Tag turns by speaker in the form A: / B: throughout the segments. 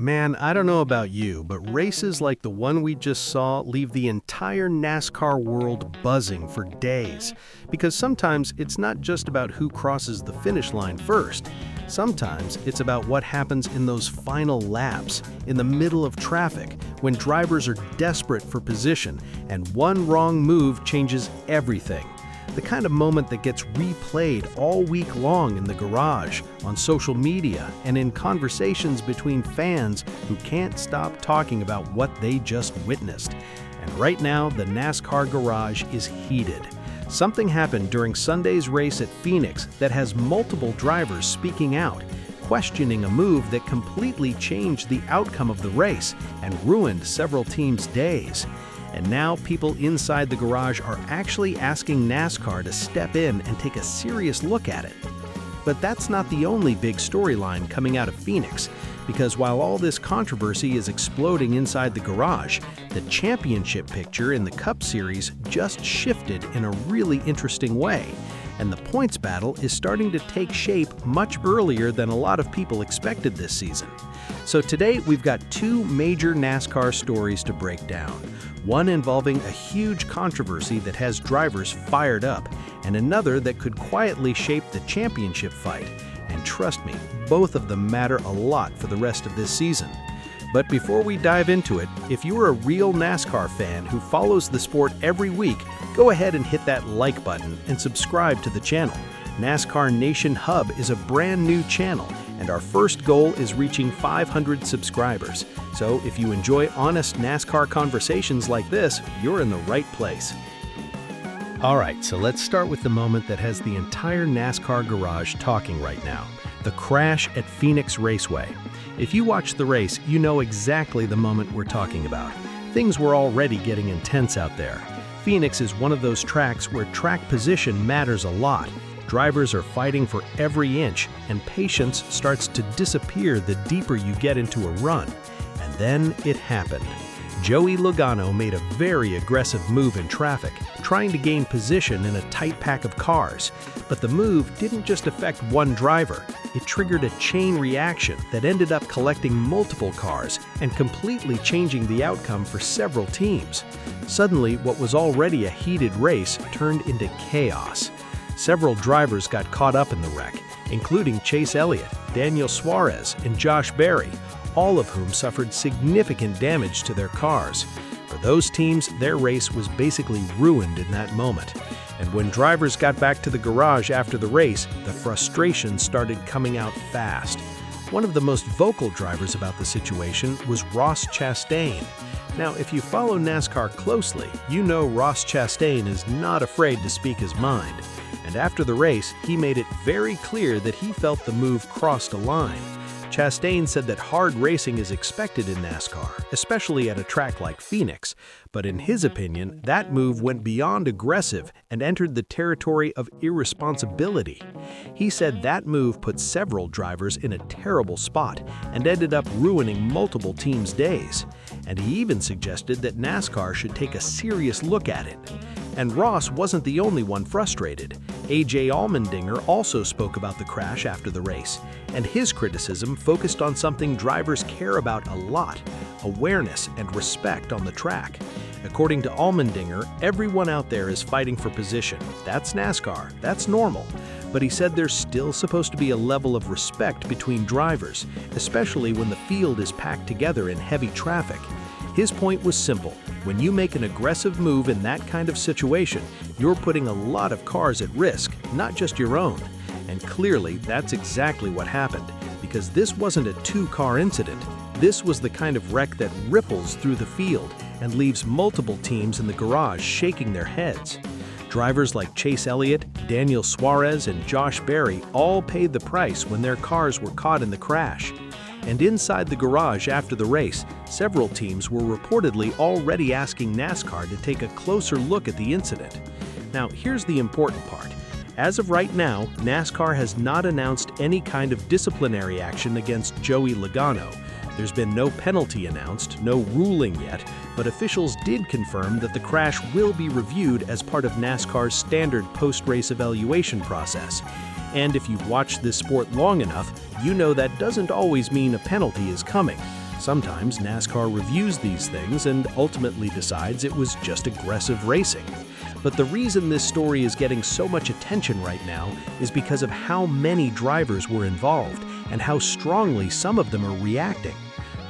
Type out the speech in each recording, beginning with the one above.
A: Man, I don't know about you, but races like the one we just saw leave the entire NASCAR world buzzing for days. Because sometimes it's not just about who crosses the finish line first. Sometimes it's about what happens in those final laps, in the middle of traffic, when drivers are desperate for position and one wrong move changes everything. The kind of moment that gets replayed all week long in the garage, on social media, and in conversations between fans who can't stop talking about what they just witnessed. And right now, the NASCAR garage is heated. Something happened during Sunday's race at Phoenix that has multiple drivers speaking out, questioning a move that completely changed the outcome of the race and ruined several teams' days. And now people inside the garage are actually asking NASCAR to step in and take a serious look at it. But that's not the only big storyline coming out of Phoenix, because while all this controversy is exploding inside the garage, the championship picture in the Cup Series just shifted in a really interesting way, and the points battle is starting to take shape much earlier than a lot of people expected this season. So today we've got two major NASCAR stories to break down. One involving a huge controversy that has drivers fired up, and another that could quietly shape the championship fight. And trust me, both of them matter a lot for the rest of this season. But before we dive into it, if you're a real NASCAR fan who follows the sport every week, go ahead and hit that like button and subscribe to the channel. NASCAR Nation Hub is a brand new channel, and our first goal is reaching 500 subscribers. So if you enjoy honest NASCAR conversations like this, you're in the right place. Alright, so let's start with the moment that has the entire NASCAR garage talking right now. The crash at Phoenix Raceway. If you watched the race, you know exactly the moment we're talking about. Things were already getting intense out there. Phoenix is one of those tracks where track position matters a lot. Drivers are fighting for every inch, and patience starts to disappear the deeper you get into a run. And then it happened. Joey Logano made a very aggressive move in traffic, trying to gain position in a tight pack of cars. But the move didn't just affect one driver. It triggered a chain reaction that ended up collecting multiple cars and completely changing the outcome for several teams. Suddenly, what was already a heated race turned into chaos. Several drivers got caught up in the wreck, including Chase Elliott, Daniel Suarez, and Josh Berry, all of whom suffered significant damage to their cars. For those teams, their race was basically ruined in that moment. And when drivers got back to the garage after the race, the frustration started coming out fast. One of the most vocal drivers about the situation was Ross Chastain. Now, if you follow NASCAR closely, you know Ross Chastain is not afraid to speak his mind. And after the race, he made it very clear that he felt the move crossed a line. Chastain said that hard racing is expected in NASCAR, especially at a track like Phoenix, but in his opinion, that move went beyond aggressive and entered the territory of irresponsibility. He said that move put several drivers in a terrible spot and ended up ruining multiple teams' days. And he even suggested that NASCAR should take a serious look at it. And Ross wasn't the only one frustrated. AJ Allmendinger also spoke about the crash after the race, and his criticism focused on something drivers care about a lot: awareness and respect on the track. According to Allmendinger, everyone out there is fighting for position. That's NASCAR, that's normal. But he said there's still supposed to be a level of respect between drivers, especially when the field is packed together in heavy traffic. His point was simple: when you make an aggressive move in that kind of situation, you're putting a lot of cars at risk, not just your own. And clearly, that's exactly what happened, because this wasn't a two-car incident. This was the kind of wreck that ripples through the field and leaves multiple teams in the garage shaking their heads. Drivers like Chase Elliott, Daniel Suarez, and Josh Berry all paid the price when their cars were caught in the crash. And inside the garage after the race, several teams were reportedly already asking NASCAR to take a closer look at the incident. Now, here's the important part. As of right now, NASCAR has not announced any kind of disciplinary action against Joey Logano. There's been no penalty announced, no ruling yet, but officials did confirm that the crash will be reviewed as part of NASCAR's standard post-race evaluation process. And if you've watched this sport long enough, you know that doesn't always mean a penalty is coming. Sometimes NASCAR reviews these things and ultimately decides it was just aggressive racing. But the reason this story is getting so much attention right now is because of how many drivers were involved and how strongly some of them are reacting.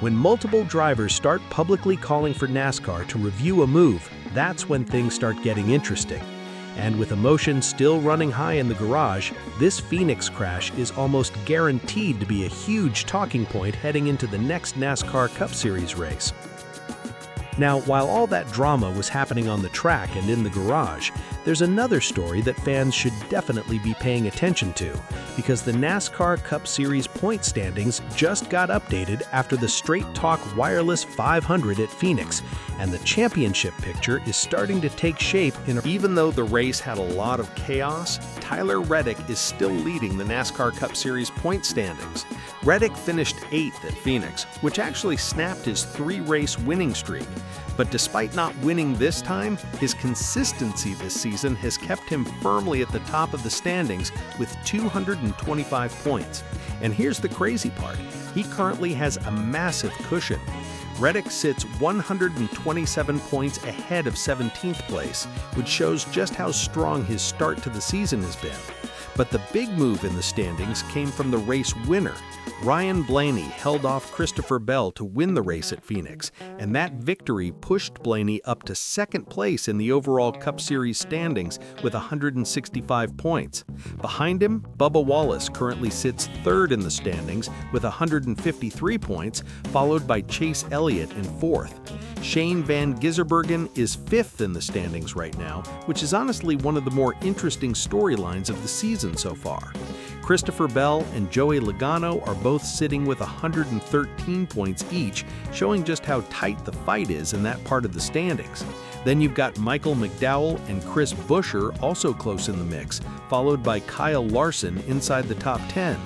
A: When multiple drivers start publicly calling for NASCAR to review a move, that's when things start getting interesting. And with emotion still running high in the garage, this Phoenix crash is almost guaranteed to be a huge talking point heading into the next NASCAR Cup Series race. Now, while all that drama was happening on the track and in the garage, there's another story that fans should definitely be paying attention to, because the NASCAR Cup Series point standings just got updated after the Straight Talk Wireless 500 at Phoenix, and the championship picture is starting to take shape. Even though the race had a lot of chaos, Tyler Reddick is still leading the NASCAR Cup Series point standings. Reddick finished 8th at Phoenix, which actually snapped his 3-race winning streak. But despite not winning this time, his consistency this season has kept him firmly at the top of the standings with 225 points. And here's the crazy part, he currently has a massive cushion. Reddick sits 127 points ahead of 17th place, which shows just how strong his start to the season has been. But the big move in the standings came from the race winner. Ryan Blaney held off Christopher Bell to win the race at Phoenix, and that victory pushed Blaney up to 2nd place in the overall Cup Series standings with 165 points. Behind him, Bubba Wallace currently sits 3rd in the standings with 153 points, followed by Chase Elliott in 4th. Shane Van Gisbergen is 5th in the standings right now, which is honestly one of the more interesting storylines of the season so far. Christopher Bell and Joey Logano are both sitting with 113 points each, showing just how tight the fight is in that part of the standings. Then you've got Michael McDowell and Chris Buescher also close in the mix, followed by Kyle Larson inside the top 10.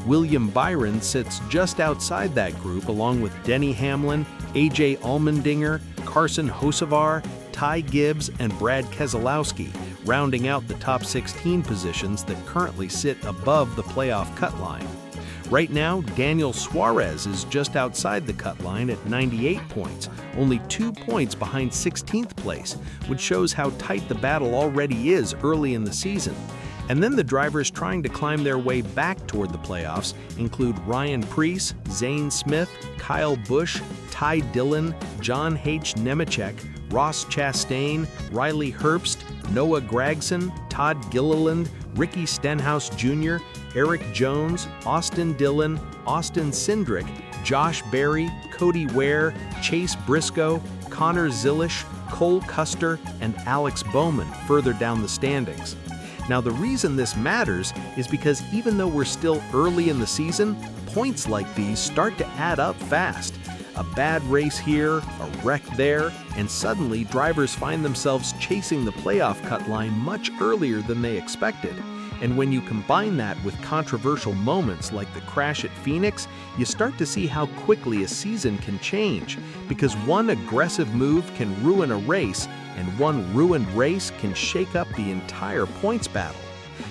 A: William Byron sits just outside that group along with Denny Hamlin, AJ Allmendinger, Carson Hocevar, Ty Gibbs, and Brad Keselowski, rounding out the top 16 positions that currently sit above the playoff cut line. Right now, Daniel Suarez is just outside the cut line at 98 points, only 2 points behind 16th place, which shows how tight the battle already is early in the season. And then the drivers trying to climb their way back toward the playoffs include Ryan Preece, Zane Smith, Kyle Busch, Ty Dillon, John H. Nemechek, Ross Chastain, Riley Herbst, Noah Gragson, Todd Gilliland, Ricky Stenhouse Jr., Eric Jones, Austin Dillon, Austin Cindric, Josh Berry, Cody Ware, Chase Briscoe, Connor Zilisch, Cole Custer, and Alex Bowman further down the standings. Now, the reason this matters is because even though we're still early in the season, points like these start to add up fast. A bad race here, a wreck there, and suddenly drivers find themselves chasing the playoff cut line much earlier than they expected. And when you combine that with controversial moments like the crash at Phoenix, you start to see how quickly a season can change, because one aggressive move can ruin a race, and one ruined race can shake up the entire points battle.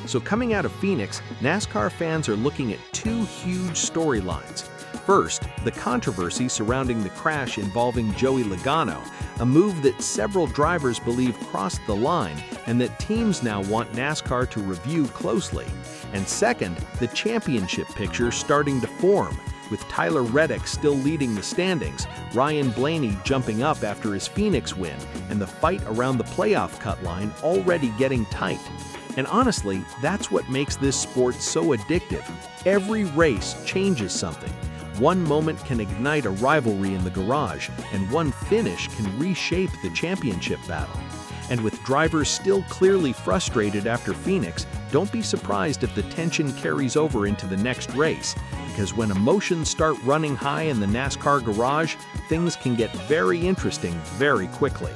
A: So coming out of Phoenix, NASCAR fans are looking at 2 huge storylines. First, the controversy surrounding the crash involving Joey Logano, a move that several drivers believe crossed the line and that teams now want NASCAR to review closely. And second, the championship picture starting to form, with Tyler Reddick still leading the standings, Ryan Blaney jumping up after his Phoenix win, and the fight around the playoff cut line already getting tight. And honestly, that's what makes this sport so addictive. Every race changes something. One moment can ignite a rivalry in the garage, and one finish can reshape the championship battle. And with drivers still clearly frustrated after Phoenix, don't be surprised if the tension carries over into the next race, because when emotions start running high in the NASCAR garage, things can get very interesting very quickly.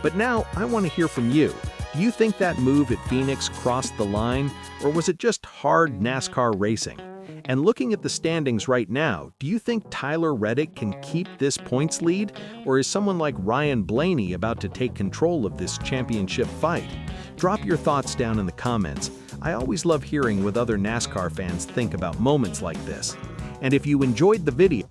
A: But now, I want to hear from you. Do you think that move at Phoenix crossed the line, or was it just hard NASCAR racing? And looking at the standings right now, do you think Tyler Reddick can keep this points lead, or is someone like Ryan Blaney about to take control of this championship fight? Drop your thoughts down in the comments. I always love hearing what other NASCAR fans think about moments like this. And if you enjoyed the video,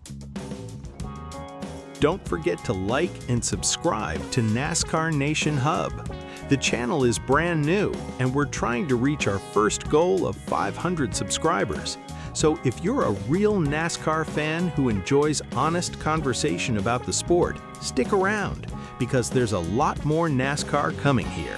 A: don't forget to like and subscribe to NASCAR Nation Hub. The channel is brand new, and we're trying to reach our first goal of 500 subscribers. So if you're a real NASCAR fan who enjoys honest conversation about the sport, stick around, because there's a lot more NASCAR coming here.